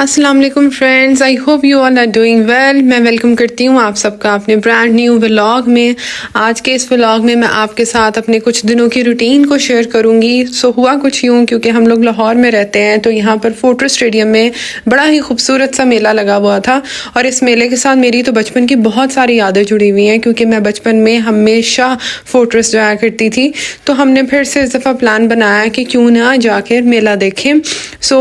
अस्सलाम वालेकुम friends, I hope you all are doing well. मैं वेलकम करती हूँ आप सबका अपने ब्रांड न्यू व्लॉग में। आज के इस व्लॉग में मैं आपके साथ अपने कुछ दिनों की रूटीन को शेयर करूँगी। हुआ कुछ यूँ क्योंकि हम लोग लाहौर में रहते हैं, तो यहाँ पर फोर्ट्रेस स्टेडियम में बड़ा ही खूबसूरत सा मेला लगा हुआ था और इस मेले के साथ मेरी तो बचपन की बहुत सारी यादें जुड़ी हुई हैं क्योंकि मैं बचपन में हमेशा फोर्ट्रेस जाया करती थी। तो हमने फिर से इस दफ़ा प्लान बनाया कि क्यों ना जाकर मेला देखें।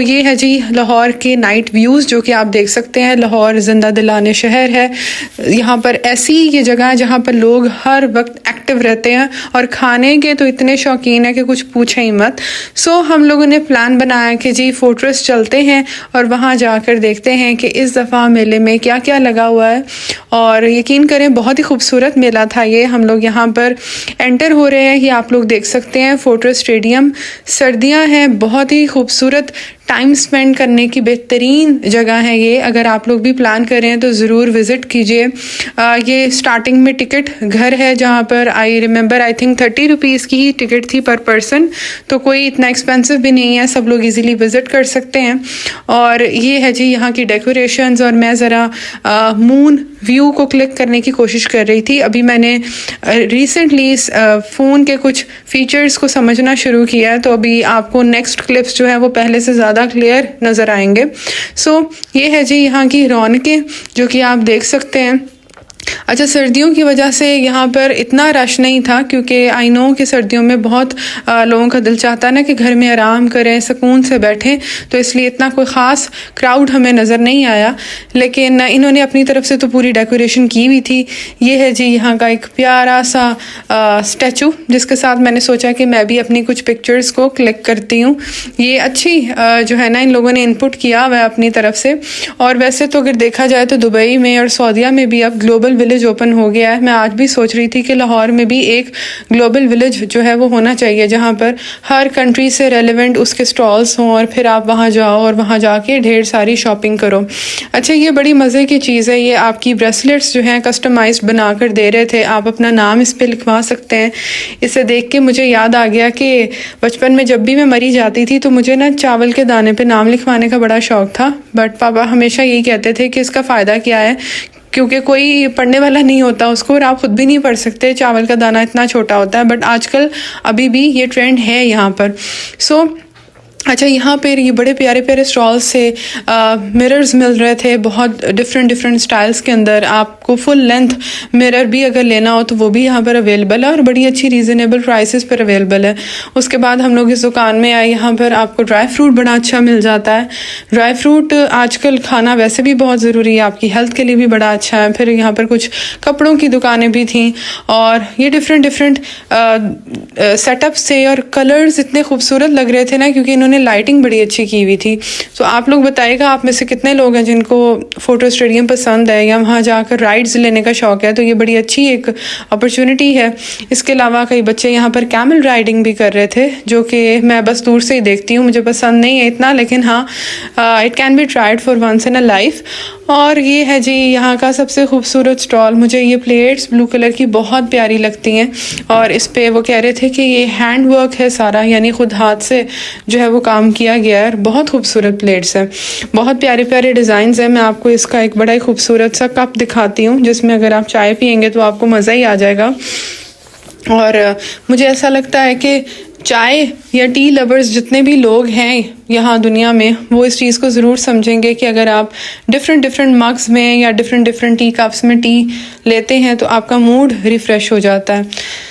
ये है जी लाहौर के नाइट व्यूज़, जो कि आप देख सकते हैं। लाहौर जिंदा दिलाने शहर है। यहाँ पर ऐसी ये जगह है जहाँ पर लोग हर वक्त एक्टिव रहते हैं और खाने के तो इतने शौकीन है कि कुछ पूछे ही मत। हम लोगों ने प्लान बनाया कि जी फोर्ट्रेस चलते हैं और वहाँ जाकर देखते हैं कि इस दफ़ा मेले में क्या क्या लगा हुआ है। और यकीन करें बहुत ही खूबसूरत मेला था ये। हम लोग यहाँ पर एंटर हो रहे हैं, ये आप लोग देख सकते हैं फोर्ट्रेस स्टेडियम। सर्दियाँ हैं, बहुत ही खूबसूरत टाइम स्पेंड करने की बेहतरीन जगह है ये। अगर आप लोग भी प्लान कर रहे हैं तो ज़रूर विज़िट कीजिए। ये स्टार्टिंग में टिकट घर है जहाँ पर आई थिंक 30 रुपीज़ की ही टिकट थी पर पर्सन, तो कोई इतना एक्सपेंसिव भी नहीं है, सब लोग इजीली विज़िट कर सकते हैं। और ये है जी यहाँ की डेकोरेशंस। और मैं ज़रा मून व्यू को क्लिक करने की कोशिश कर रही थी। अभी मैंने रिसेंटली इस फ़ोन के कुछ फीचर्स को समझना शुरू किया है, तो अभी आपको नेक्स्ट क्लिप्स जो है वो पहले से ज़्यादा क्लियर नज़र आएंगे। ये है जी यहाँ की रौनकें जो कि आप देख सकते हैं। अच्छा, सर्दियों की वजह से यहाँ पर इतना रश नहीं था क्योंकि आई नो कि सर्दियों में बहुत लोगों का दिल चाहता है ना कि घर में आराम करें, सुकून से बैठें, तो इसलिए इतना कोई ख़ास क्राउड हमें नज़र नहीं आया। लेकिन इन्होंने अपनी तरफ से तो पूरी डेकोरेशन की हुई थी। ये है जी यहाँ का एक प्यारा सा स्टैचू जिसके साथ मैंने सोचा कि मैं भी अपनी कुछ पिक्चर्स को क्लिक करती हूँ। ये अच्छी जो है ना इन लोगों ने इनपुट किया हुआ अपनी तरफ से। और वैसे तो अगर देखा जाए तो दुबई में और सऊदीया में भी अब ग्लोबल विलेज ओपन हो गया है। मैं आज भी सोच रही थी कि लाहौर में भी एक ग्लोबल विलेज जो है वो होना चाहिए जहाँ पर हर कंट्री से रेलेवेंट उसके स्टॉल्स हों और फिर आप वहाँ जाओ और वहाँ जाके ढेर सारी शॉपिंग करो। अच्छा, ये बड़ी मज़े की चीज़ है। ये आपकी ब्रेसलेट्स जो हैं कस्टमाइज्ड बना कर दे रहे थे, आप अपना नाम इस पर लिखवा सकते हैं। इसे देख के मुझे याद आ गया कि बचपन में जब भी मैं मरी जाती थी तो मुझे ना चावल के दाने पे नाम लिखवाने का बड़ा शौक था, बट पापा हमेशा यही कहते थे कि इसका फ़ायदा क्या है क्योंकि कोई पढ़ने वाला नहीं होता उसको और आप खुद भी नहीं पढ़ सकते, चावल का दाना इतना छोटा होता है। बट आजकल अभी भी ये ट्रेंड है यहाँ पर। अच्छा, यहाँ पर ये बड़े प्यारे प्यारे स्टॉल्स से मिरर्स मिल रहे थे बहुत डिफरेंट स्टाइल्स के अंदर। आपको फुल लेंथ मिरर भी अगर लेना हो तो वो भी यहाँ पर अवेलेबल है और बड़ी अच्छी रीज़नेबल प्राइसेस पर अवेलेबल है। उसके बाद हम लोग इस दुकान में आए, यहाँ पर आपको ड्राई फ्रूट बड़ा अच्छा मिल जाता है। ड्राई फ्रूट आजकल खाना वैसे भी बहुत ज़रूरी है, आपकी हेल्थ के लिए भी बड़ा अच्छा है। फिर यहाँ पर कुछ कपड़ों की दुकानें भी थीं और ये डिफरेंट सेटअप्स थे और कलर्स इतने खूबसूरत लग रहे थे ना क्योंकि इन्होंने लाइटिंग बड़ी अच्छी की हुई थी। आप लोग बताइएगा आप में से कितने लोग हैं जिनको फोर्ट्रेस स्टेडियम पसंद है या वहाँ जाकर राइड्स लेने का शौक है। तो ये बड़ी अच्छी एक अपॉर्चुनिटी है। इसके अलावा कई बच्चे यहाँ पर कैमल राइडिंग भी कर रहे थे जो कि मैं बस दूर से ही देखती हूँ, मुझे पसंद नहीं है इतना, लेकिन हाँ it can be tried for once in a life. और ये है जी यहाँ का सबसे खूबसूरत स्टॉल। मुझे ये प्लेट्स ब्लू कलर की बहुत प्यारी लगती हैं और इस पे वो कह रहे थे कि ये हैंड वर्क है सारा, यानी खुद हाथ से जो है वो काम किया गया है। बहुत खूबसूरत प्लेट्स हैं, बहुत प्यारे प्यारे डिज़ाइंस हैं। मैं आपको इसका एक बड़ा ही खूबसूरत सा कप दिखाती हूँ जिसमें अगर आप चाय पियेंगे तो आपको मज़ा ही आ जाएगा। और मुझे ऐसा लगता है कि चाय या टी लवर्स जितने भी लोग हैं यहाँ दुनिया में वो इस चीज़ को ज़रूर समझेंगे कि अगर आप डिफरेंट मग्स में या डिफरेंट टी कप्स में टी लेते हैं तो आपका मूड रिफ़्रेश हो जाता है।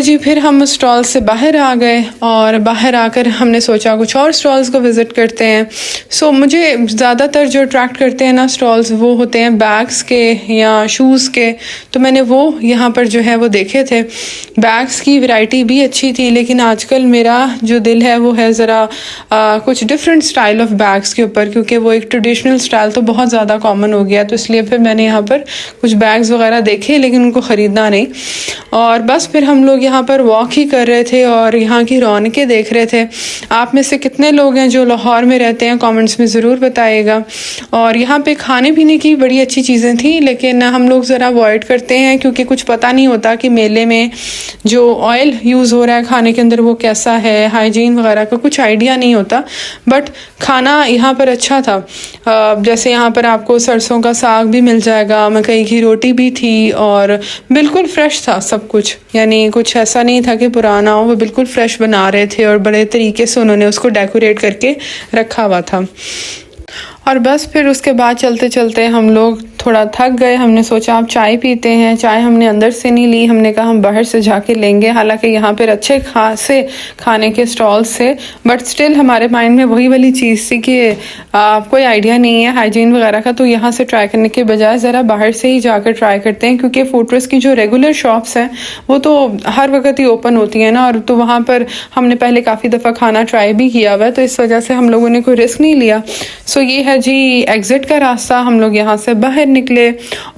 जी फिर हम उस स्टॉल से बाहर आ गए और बाहर आकर हमने सोचा कुछ और स्टॉल्स को विज़िट करते हैं। मुझे ज़्यादातर जो अट्रैक्ट करते हैं ना स्टॉल्स वो होते हैं बैग्स के या शूज़ के, तो मैंने वो यहाँ पर जो है वो देखे थे। बैग्स की वैरायटी भी अच्छी थी, लेकिन आजकल मेरा जो दिल है वो है ज़रा कुछ डिफरेंट स्टाइल ऑफ बैग्स के ऊपर, क्योंकि वो एक ट्रेडिशनल स्टाइल तो बहुत ज़्यादा कॉमन हो गया, तो इसलिए फिर मैंने यहाँ पर कुछ बैग्स वगैरह देखे लेकिन उनको ख़रीदना नहीं। और बस फिर हम लोग यहाँ पर वॉक ही कर रहे थे और यहाँ की रौनकें देख रहे थे। आप में से कितने लोग हैं जो लाहौर में रहते हैं, कमेंट्स में ज़रूर बताइएगा। और यहाँ पे खाने पीने की बड़ी अच्छी चीज़ें थी, लेकिन हम लोग ज़रा अवॉइड करते हैं क्योंकि कुछ पता नहीं होता कि मेले में जो ऑयल यूज़ हो रहा है खाने के अंदर वो कैसा है, हाइजीन वगैरह का कुछ आइडिया नहीं होता। बट खाना यहाँ पर अच्छा था। जैसे यहाँ पर आपको सरसों का साग भी मिल जाएगा, मकई की रोटी भी थी और बिल्कुल फ्रेश था सब कुछ। यानी कुछ ऐसा नहीं था कि पुराना हो, वो बिल्कुल फ्रेश बना रहे थे और बड़े तरीके से उन्होंने उसको डेकोरेट करके रखा हुआ था। और बस फिर उसके बाद चलते चलते हम लोग थोड़ा थक गए। हमने सोचा आप चाय पीते हैं। चाय हमने अंदर से नहीं ली, हमने कहा हम बाहर से जाके लेंगे। हालांकि यहाँ पर अच्छे खासे खाने के स्टॉल्स थे, बट स्टिल हमारे माइंड में वही वाली चीज़ थी कि कोई आइडिया नहीं है हाइजीन वगैरह का, तो यहाँ से ट्राई करने के बजाय ज़रा बाहर से ही जाकर ट्राई करते हैं। क्योंकि फूडट्रस्ट की जो रेगुलर शॉप्स हैं वो तो हर वक्त ही ओपन होती हैं ना, और तो वहाँ पर हमने पहले काफ़ी दफ़ा खाना ट्राई भी किया हुआ है, तो इस वजह से हम लोगों ने कोई रिस्क नहीं लिया। सो ये है जी एग्ज़िट का रास्ता। हम लोग यहाँ से बाहर निकले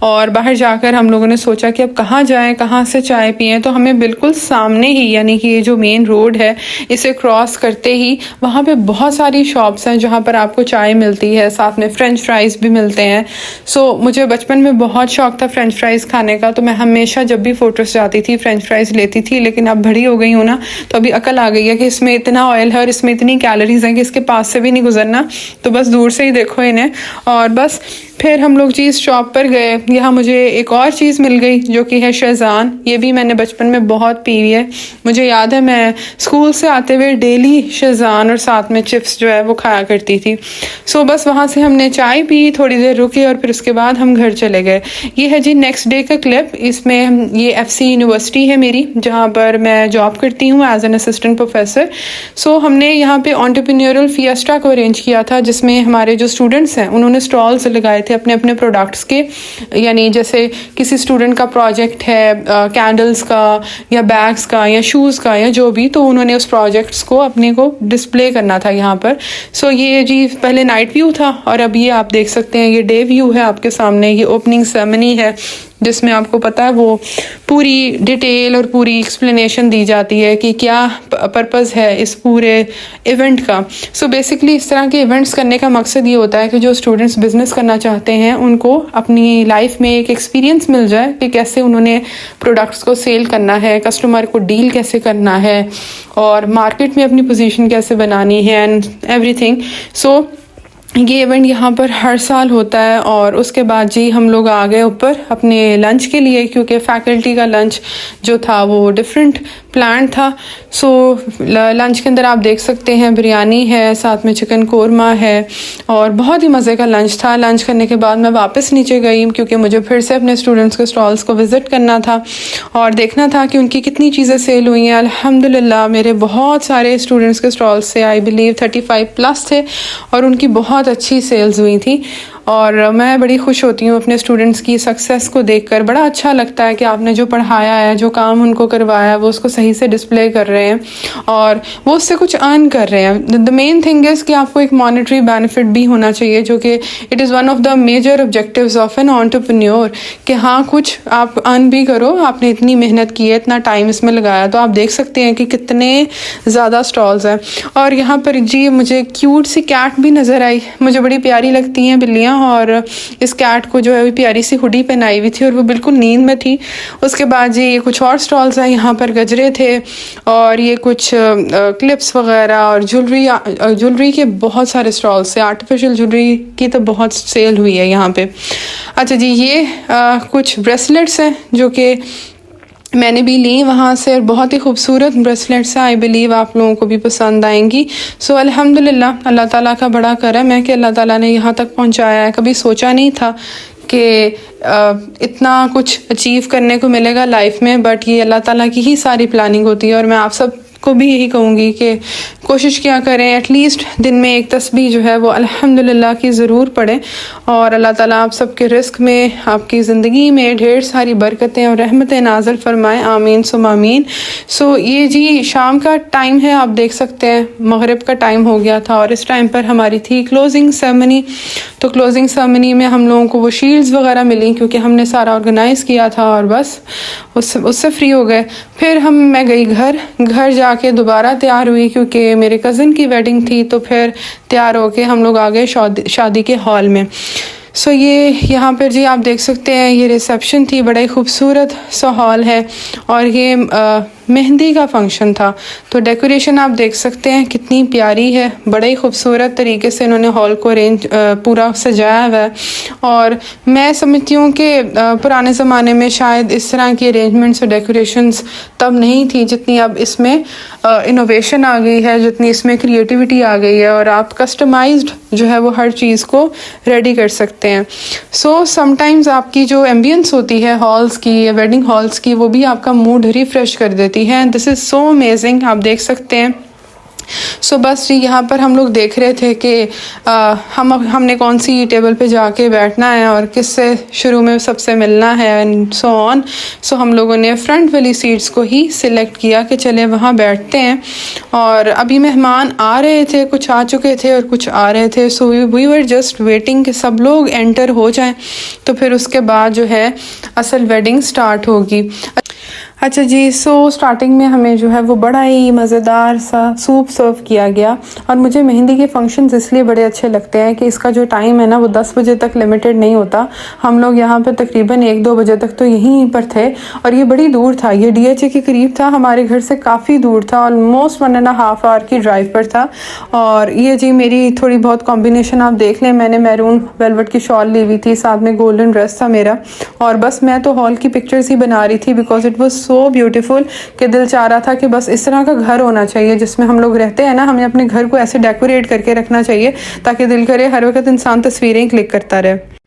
और बाहर जाकर हम लोगों ने सोचा कि अब कहाँ जाएं, कहाँ से चाय पिएं। तो हमें बिल्कुल सामने ही, यानी कि ये जो मेन रोड है इसे क्रॉस करते ही वहाँ पे बहुत सारी शॉप्स हैं जहाँ पर आपको चाय मिलती है, साथ में फ्रेंच फ्राइज़ भी मिलते हैं। सो मुझे बचपन में बहुत शौक था फ्रेंच फ्राइज़ खाने का, तो मैं हमेशा जब भी फोटोज जाती थी फ्रेंच फ्राइज़ लेती थी। लेकिन अब बड़ी हो गई हूँ ना, तो अभी अकल आ गई है कि इसमें इतना ऑयल है और इसमें इतनी कैलोरीज हैं कि इसके पास से भी नहीं गुजरना, तो बस दूर से ही देखो इन्हें। और बस फिर हम लोग जी शॉप पर गए। यहाँ मुझे एक और चीज़ मिल गई जो कि है शेज़ान। ये भी मैंने बचपन में बहुत पी हुई है। मुझे याद है मैं स्कूल से आते हुए डेली शेज़ान और साथ में चिप्स जो है वो खाया करती थी। सो बस वहाँ से हमने चाय पी, थोड़ी देर रुके और फिर उसके बाद हम घर चले गए। ये है जी नेक्स्ट डे का क्लिप। इसमें ये FC यूनिवर्सिटी है मेरी, जहाँ पर मैं जॉब करती हूँ एज एन असिस्टेंट प्रोफेसर। सो हमने यहाँ पे एंटरप्रेन्योरल फिएस्टा को अरेंज किया था, जिसमें हमारे जो स्टूडेंट्स हैं उन्होंने स्टॉल्स लगाए थे अपने अपने प्रोडक्ट्स के। यानी जैसे किसी स्टूडेंट का प्रोजेक्ट है कैंडल्स का या बैग्स का या शूज़ का या जो भी, तो उन्होंने उस प्रोजेक्ट्स को अपने को डिस्प्ले करना था यहाँ पर। सो ये जी पहले नाइट व्यू था और अब ये आप देख सकते हैं ये डे व्यू है आपके सामने। ये ओपनिंग सेरेमनी है जिसमें आपको पता है वो पूरी डिटेल और पूरी एक्सप्लेनेशन दी जाती है कि क्या पर्पस है इस पूरे इवेंट का। सो बेसिकली इस तरह के इवेंट्स करने का मकसद ये होता है कि जो स्टूडेंट्स बिजनेस करना चाहते हैं उनको अपनी लाइफ में एक एक्सपीरियंस मिल जाए कि कैसे उन्होंने प्रोडक्ट्स को सेल करना है, कस्टमर को डील कैसे करना है और मार्केट में अपनी पोजीशन कैसे बनानी है एंड एवरीथिंग। सो ये इवेंट यहाँ पर हर साल होता है। और उसके बाद जी हम लोग आ गए ऊपर अपने लंच के लिए, क्योंकि फैकल्टी का लंच जो था वो डिफरेंट प्लान था। सो लंच के अंदर आप देख सकते हैं बिरयानी है, साथ में चिकन कोरमा है और बहुत ही मज़े का लंच था। लंच करने के बाद मैं वापस नीचे गई क्योंकि मुझे फिर से अपने स्टूडेंट्स के स्टॉल्स को विज़िट करना था और देखना था कि उनकी कितनी चीज़ें सेल हुई हैं। अल्हम्दुलिल्लाह मेरे बहुत सारे स्टूडेंट्स के स्टॉल्स से आई बिलीव 35+ थे और उनकी बहुत अच्छी सेल्स हुई थी। और मैं बड़ी खुश होती हूँ अपने स्टूडेंट्स की सक्सेस को देखकर। बड़ा अच्छा लगता है कि आपने जो पढ़ाया है, जो काम उनको करवाया है, वो उसको सही से डिस्प्ले कर रहे हैं और वो उससे कुछ अर्न कर रहे हैं। द मेन थिंग इज़ कि आपको एक मॉनेटरी बेनिफिट भी होना चाहिए, जो कि it is one of the major objectives of an entrepreneur कि हाँ कुछ आप अर्न भी करो। आपने इतनी मेहनत की है, इतना टाइम इसमें लगाया, तो आप देख सकते हैं कि कितने ज़्यादा स्टॉल्स हैं। और यहाँ पर जी मुझे क्यूट सी कैट भी नज़र आई, मुझे बड़ी प्यारी लगती हैं बिल्लियाँ। और इस कैट को जो है प्यारी सी हुडी पहनाई हुई थी और वो बिल्कुल नींद में थी। उसके बाद जी ये कुछ और स्टॉल्स हैं, यहाँ पर गजरे थे और ये कुछ क्लिप्स वगैरह और ज्वेलरी के बहुत सारे स्टॉल्स थे। आर्टिफिशियल ज्वेलरी की तो बहुत सेल हुई है यहाँ पे। अच्छा जी ये कुछ ब्रेसलेट्स हैं जो कि मैंने भी ली वहाँ से और बहुत ही खूबसूरत ब्रेसलेट्स हैं। आई बिलीव आप लोगों को भी पसंद आएंगी। सो अल्हम्दुलिल्लाह अल्लाह ताला का बड़ा करम है कि अल्लाह ताला ने यहाँ तक पहुँचाया है। कभी सोचा नहीं था कि इतना कुछ अचीव करने को मिलेगा लाइफ में, बट ये अल्लाह ताला की ही सारी प्लानिंग होती है। और मैं आप सब को भी यही कहूँगी कि कोशिश किया करें एटलीस्ट दिन में एक तस्बीह जो है वो अल्हम्दुलिल्लाह की ज़रूर पढ़ें। और अल्लाह ताला आप सबके रिस्क में, आपकी ज़िंदगी में ढेर सारी बरकतें और रहमतें नाज़िल फरमाएँ, आमीन सुम आमीन। सो ये जी शाम का टाइम है, आप देख सकते हैं मगरिब का टाइम हो गया था और इस टाइम पर हमारी थी क्लोजिंग सेरेमनी। तो क्लोजिंग सेरेमनी में हम लोगों को वो शील्ड्स वगैरह मिली क्योंकि हमने सारा ऑर्गेनाइज़ किया था और बस उससे फ्री हो गए। फिर मैं गई घर जाके दोबारा तैयार हुई क्योंकि मेरे कज़न की वेडिंग थी। तो फिर तैयार होके हम लोग आ गए शादी के हॉल में। सो ये यहाँ पर जी आप देख सकते हैं ये रिसेप्शन थी, बड़ा ही खूबसूरत सा हॉल है और ये मेहंदी का फंक्शन था। तो डेकोरेशन आप देख सकते हैं कितनी प्यारी है, बड़ा ही खूबसूरत तरीके से इन्होंने हॉल को पूरा सजाया हुआ है। और मैं समझती हूँ कि पुराने ज़माने में शायद इस तरह की अरेंजमेंट्स और डेकोरेशंस तब नहीं थी जितनी अब इसमें इनोवेशन आ गई है, जितनी इसमें क्रिएटिविटी आ गई है और आप कस्टमाइज्ड जो है वो हर चीज़ को रेडी कर सकते हैं। सो समटाइम्स आपकी जो एम्बियंस होती है हॉल्स की या वेडिंग हॉल्स की, वो भी आपका मूड रिफ्रेश कर देती है। दिस इज़ सो अमेजिंग, आप देख सकते हैं। सो बस जी यहाँ पर हम लोग देख रहे थे कि हमने कौन सी टेबल पे जाके बैठना है और किससे शुरू में सबसे मिलना है एंड सो ऑन। सो हम लोगों ने फ्रंट वाली सीट्स को ही सिलेक्ट किया कि चले वहाँ बैठते हैं। और अभी मेहमान आ रहे थे, कुछ आ चुके थे और कुछ आ रहे थे। So we were just waiting कि सब लोग एंटर हो जाएं तो फिर उसके बाद जो है असल वेडिंग स्टार्ट होगी। अच्छा जी, सो स्टार्टिंग में हमें जो है वो बड़ा ही मज़ेदार सा सूप सर्व किया गया। और मुझे मेहंदी के फंक्शंस इसलिए बड़े अच्छे लगते हैं कि इसका जो टाइम है ना वो 10 बजे तक लिमिटेड नहीं होता। हम लोग यहाँ पे तकरीबन 1-2 बजे तक तो यहीं पर थे और ये बड़ी दूर था, ये DHA के करीब था, हमारे घर से काफ़ी दूर था, ऑलमोस्ट 1.5 आवर की ड्राइव पर था। और ये जी मेरी थोड़ी बहुत कॉम्बिनेशन आप देख लें, मैंने मैरून वेलवेट की शॉल ली हुई थी, साथ में गोल्डन ड्रेस था मेरा। और बस मैं तो हॉल की पिक्चर्स ही बना रही थी because it was so beautiful कि दिल चाह रहा था कि बस इस तरह का घर होना चाहिए जिसमें हम लोग रहते हैं ना, हमें अपने घर को ऐसे डेकोरेट करके रखना चाहिए ताकि दिल करे हर वक्त इंसान तस्वीरें क्लिक करता रहे।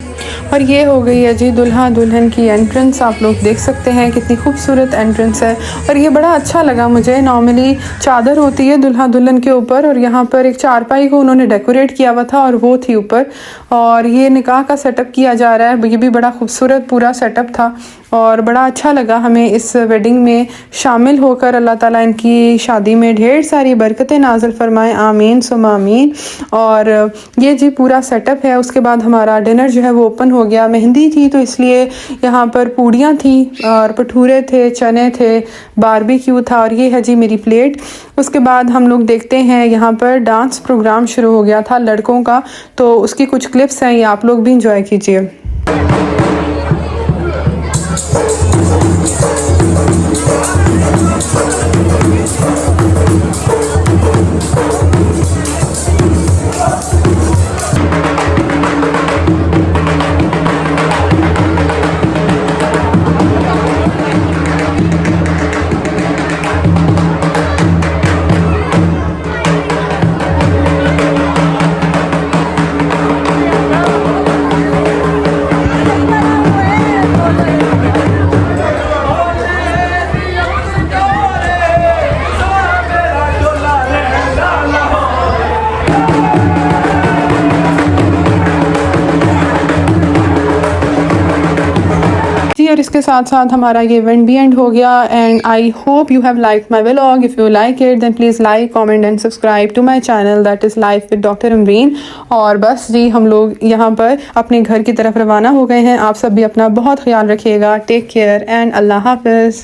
और ये हो गई है जी दुल्हा दुल्हन की एंट्रेंस, आप लोग देख सकते हैं कितनी खूबसूरत एंट्रेंस है। और ये बड़ा अच्छा लगा मुझे। नॉर्मली चादर होती है दुल्हा दुल्हन के ऊपर और यहाँ पर एक चारपाई को उन्होंने डेकोरेट किया हुआ था और वो थी ऊपर। और ये निकाह का सेटअप किया जा रहा है, ये भी बड़ा खूबसूरत पूरा सेटअप था और बड़ा अच्छा लगा हमें इस वेडिंग में शामिल होकर। अल्लाह ताला इनकी शादी में ढेर सारी बरकतें नाज़िल फरमाए, आमीन सुम आमीन। और ये जी पूरा सेटअप है। उसके बाद हमारा डिनर जो है वो ओपन हो गया। मेहंदी थी तो इसलिए यहाँ पर पूड़ियाँ थी और भटूरे थे, चने थे, बारबेक्यू था और ये है जी मेरी प्लेट। उसके बाद हम लोग देखते हैं यहाँ पर डांस प्रोग्राम शुरू हो गया था लड़कों का, तो उसकी कुछ क्लिप्स हैं, ये आप लोग भी इंजॉय कीजिए। और इसके साथ साथ हमारा ये इवेंट भी एंड हो गया। And I hope you have like my vlog. If you like it then please like, comment and subscribe to my channel that is life with doctor Amreen. और बस जी हम लोग यहाँ पर अपने घर की तरफ रवाना हो गए हैं। आप सब भी अपना बहुत ख्याल रखिएगा। टेक केयर एंड अल्लाह हाफिज़।